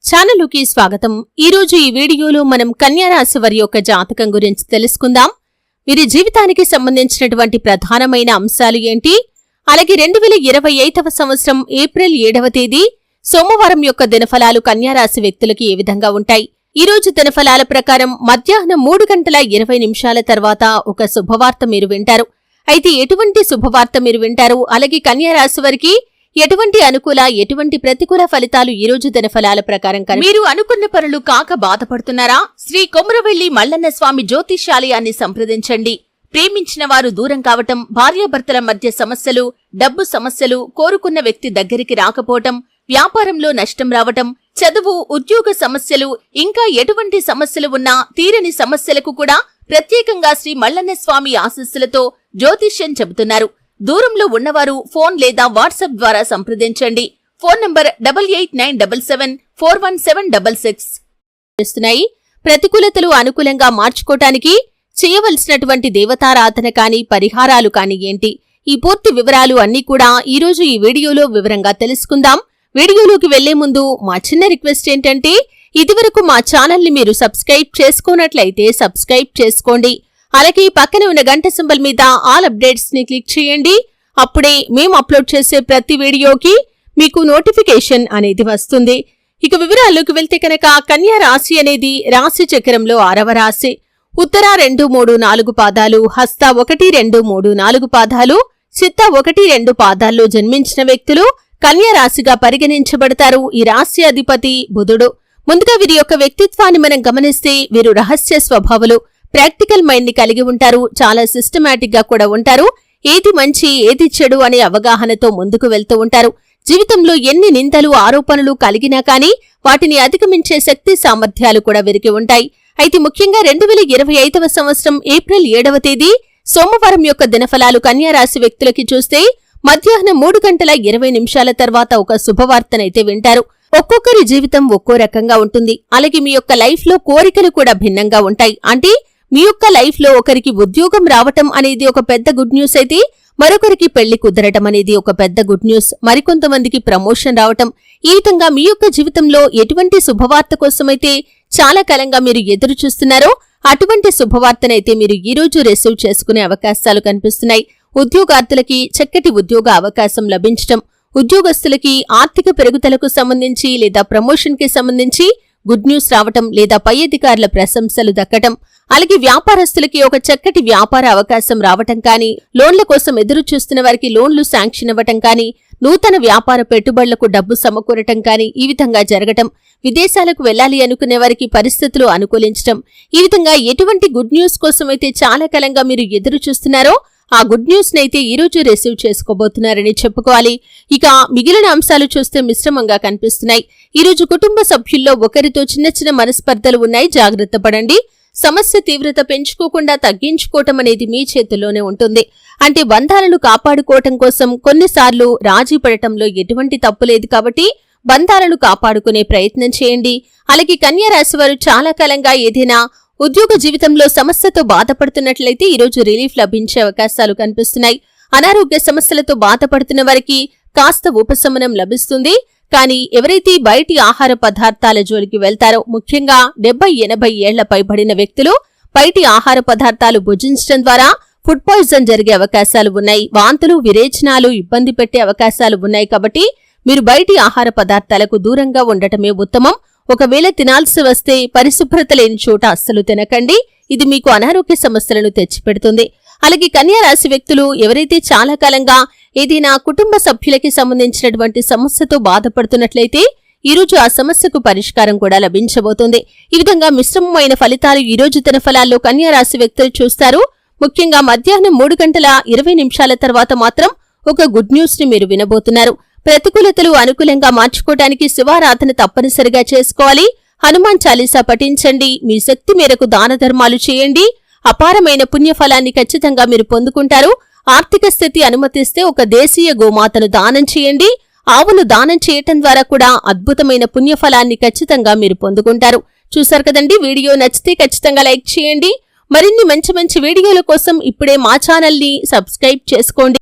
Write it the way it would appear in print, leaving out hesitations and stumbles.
ఛానలుకి స్వాగతం. ఈరోజు ఈ వీడియోలో మనం కన్యా రాశి వారి యొక్క జాతకం గురించి తెలుసుకుందాం. వీరి జీవితానికి సంబంధించినటువంటి ప్రధానమైన అంశాలు ఏంటి, అలాగే 2025వ సంవత్సరం ఏప్రిల్ 7వ తేదీ సోమవారం యొక్క దినఫలాలు కన్యా రాశి వ్యక్తులకి ఏ విధంగా ఉంటాయి. ఈ రోజు దినఫలాల ప్రకారం మధ్యాహ్నం 3:20 తర్వాత ఒక శుభవార్త మీరు వింటారు. అయితే ఎటువంటి శుభవార్త మీరు వింటారు, అలాగే కన్యా రాశి వారికి ఎటువంటి అనుకూల ఎటువంటి ప్రతికూల ఫలితాలు ఈ రోజు దినఫలాల ప్రకారం మీరు అనుకున్న పనులు కాక బాధపడుతున్నారా? శ్రీ కొమురవెల్లి మల్లన్న స్వామి జ్యోతిష్యాలయాన్ని సంప్రదించండి. ప్రేమించిన వారు దూరం కావటం, భార్యాభర్తల మధ్య సమస్యలు, డబ్బు సమస్యలు, కోరుకున్న వ్యక్తి దగ్గరికి రాకపోవటం, వ్యాపారంలో నష్టం రావటం, చదువు, ఉద్యోగ సమస్యలు, ఇంకా ఎటువంటి సమస్యలు ఉన్నా తీరని సమస్యలకు కూడా ప్రత్యేకంగా శ్రీ మల్లన్న స్వామి ఆశీస్సులతో జ్యోతిష్యం చెబుతున్నారు. దూరంలో ఉన్నవారు ఫోన్ లేదా వాట్సాప్ ద్వారా సంప్రదించండి. Phone number 8897741766. ప్రతికూలతలు అనుకూలంగా మార్చుకోటానికి చేయవలసినటువంటి దేవతారాధన కాని పరిహారాలు కాని ఏంటి, ఈ పూర్తి వివరాలు అన్నీ కూడా ఈరోజు ఈ వీడియోలో వివరంగా తెలుసుకుందాం. వీడియోలోకి వెళ్లే ముందు మా చిన్న రిక్వెస్ట్ ఏంటంటే, ఇదివరకు మా ఛానల్ని మీరు సబ్స్క్రైబ్ చేసుకోనట్లయితే సబ్స్క్రైబ్ చేసుకోండి. అలాగే పక్కన ఉన్న గంట సింబల్ మీద ఆల్ అప్డేట్స్ ని క్లిక్ చేయండి. అప్పుడే మేము అప్లోడ్ చేసే ప్రతి వీడియోకి మీకు నోటిఫికేషన్ అనేది వస్తుంది. ఇక వివరాల్లోకి వెళ్తే కనుక కన్యా రాశి అనేది రాశి చక్రంలో 6వ రాశి. ఉత్తర 2, 3, 4 పాదాలు, హస్త 1, 2, 3, 4 పాదాలు, చిత్త 1, 2 పాదాల్లో జన్మించిన వ్యక్తులు కన్యా రాశిగా పరిగణించబడతారు. ఈ రాశి అధిపతి బుధుడు. ముందుగా వీరి యొక్క వ్యక్తిత్వాన్ని మనం గమనిస్తే వీరు రహస్య స్వభావులు, ప్రాక్టికల్ మైండ్ ని కలిగి ఉంటారు. చాలా సిస్టమాటిక్ గా కూడా ఉంటారు. ఏది మంచి ఏది చెడు అనే అవగాహనతో ముందుకు వెళ్తూ ఉంటారు. జీవితంలో ఎన్ని నిందలు ఆరోపణలు కలిగినా కానీ వాటిని అధిగమించే శక్తి సామర్థ్యాలు కూడా వీరికి ఉంటాయి. అయితే ముఖ్యంగా 2025వ సంవత్సరం ఏప్రిల్ 7వ తేదీ సోమవారం యొక్క దినఫలాలు కన్యా రాశి వ్యక్తులకి చూస్తే మధ్యాహ్నం 3:20 తర్వాత ఒక శుభవార్తనైతే వింటారు. ఒక్కొక్కరి జీవితం ఒక్కో రకంగా ఉంటుంది. అలాగే మీ యొక్క లైఫ్ లో కోరికలు కూడా భిన్నంగా ఉంటాయి. అంటే మీ యొక్క లైఫ్ లో ఒకరికి ఉద్యోగం రావటం అనేది ఒక పెద్ద గుడ్ న్యూస్ అయితే, మరొకరికి పెళ్లి కుదరటం అనేది ఒక పెద్ద గుడ్ న్యూస్, మరికొంతమందికి ప్రమోషన్ రావటం. ఈ విధంగా మీ యొక్క జీవితంలో ఎటువంటి శుభవార్త కోసమైతే చాలా కాలంగా మీరు ఎదురు చూస్తున్నారో అటువంటి శుభవార్తనైతే మీరు ఈ రోజు రిసీవ్ చేసుకునే అవకాశాలు కనిపిస్తున్నాయి. ఉద్యోగార్థులకి చక్కటి ఉద్యోగ అవకాశం లభించటం, ఉద్యోగస్తులకి ఆర్థిక పెరుగుదలకు సంబంధించి లేదా ప్రమోషన్ కి సంబంధించి గుడ్ న్యూస్ రావటం లేదా పై అధికారుల ప్రశంసలు దక్కటం, అలాగే వ్యాపారస్తులకి ఒక చక్కటి వ్యాపార అవకాశం రావటం కానీ, లోన్ల కోసం ఎదురు చూస్తున్న వారికి లోన్లు శాంక్షన్ అవ్వటం కానీ, నూతన వ్యాపార పెట్టుబడులకు డబ్బు సమకూరటం కానీ ఈ విధంగా జరగటం, విదేశాలకు వెళ్లాలి అనుకునే వారికి పరిస్థితులు అనుకూలించటం, ఈ విధంగా ఎటువంటి గుడ్ న్యూస్ కోసమైతే చాలా కాలంగా మీరు ఎదురు చూస్తున్నారో ఆ గుడ్ న్యూస్ నైతే ఈరోజు రిసీవ్ చేసుకోబోతున్నారని చెప్పుకోవాలి. ఇక మిగిలిన అంశాలు చూస్తే మిశ్రమంగా కనిపిస్తున్నాయి. ఈరోజు కుటుంబ సభ్యుల్లో ఒకరితో చిన్న చిన్న మనస్పర్ధలు ఉన్నాయి, జాగ్రత్త పడండి. సమస్య తీవ్రత పెంచుకోకుండా తగ్గించుకోవటం అనేది మీ చేతుల్లోనే ఉంటుంది. అంటే బంధాలను కాపాడుకోవటం కోసం కొన్నిసార్లు రాజీ పడటంలో ఎటువంటి తప్పు లేదు కాబట్టి బంధాలను కాపాడుకునే ప్రయత్నం చేయండి. అలాగే కన్యా రాశి వారు చాలా కాలంగా ఏదైనా ఉద్యోగ జీవితంలో సమస్యతో బాధపడుతున్నట్లయితే ఈరోజు రిలీఫ్ లభించే అవకాశాలు కనిపిస్తున్నాయి. అనారోగ్య సమస్యలతో బాధపడుతున్న వారికి కాస్త ఉపశమనం లభిస్తుంది. కానీ ఎవరైతే బయటి ఆహార పదార్థాల జోలికి వెళ్తారో, ముఖ్యంగా 70-80 ఏళ్ల పైబడిన వ్యక్తులు బయటి ఆహార పదార్థాలు భుజించడం ద్వారా ఫుడ్ పాయిజన్ జరిగే అవకాశాలు ఉన్నాయి. వాంతులు, విరేచనాలు ఇబ్బంది పెట్టే అవకాశాలు ఉన్నాయి. కాబట్టి మీరు బయటి ఆహార పదార్థాలకు దూరంగా ఉండటమే ఉత్తమం. ఒకవేళ తినాల్సి వస్తే పరిశుభ్రత లేని చోట అస్సలు తినకండి. ఇది మీకు అనారోగ్య సమస్యలను తెచ్చిపెడుతుంది. అలాగే కన్యా రాశి వ్యక్తులు ఎవరైతే చాలా కాలంగా ఏదైనా కుటుంబ సభ్యులకి సంబంధించినటువంటి సమస్యతో బాధపడుతున్నట్లయితే ఈరోజు ఆ సమస్యకు పరిష్కారం కూడా లభించబోతుంది. ఈ విధంగా మిశ్రమమైన ఫలితాలు ఈరోజు దినఫలాల్లో కన్యా రాశి వ్యక్తులు చూస్తారు. ముఖ్యంగా మధ్యాహ్నం 3:20 తర్వాత మాత్రం ఒక గుడ్ న్యూస్ ని మీరు వినబోతున్నారు. ప్రతికూలతలు అనుకూలంగా మార్చుకోవడానికి శివారాధన తప్పనిసరిగా చేసుకోవాలి. హనుమాన్ చాలీసా పఠించండి. మీ శక్తి మేరకు దాన ధర్మాలు చేయండి. అపారమైన పుణ్యఫలాన్ని ఖచ్చితంగా మీరు పొందుకుంటారు. ఆర్థిక స్థితి అనుమతిస్తే ఒక దేశీయ గోమాతను దానం చేయండి. ఆవును దానం చేయటం ద్వారా కూడా అద్భుతమైన పుణ్యఫలాన్ని ఖచ్చితంగా మీరు పొందుకుంటారు. చూశారు కదండి, వీడియో నచ్చితే ఖచ్చితంగా లైక్ చేయండి. మరిన్ని మంచి మంచి వీడియోల కోసం ఇప్పుడే మా ఛానల్ని సబ్స్క్రైబ్ చేసుకోండి.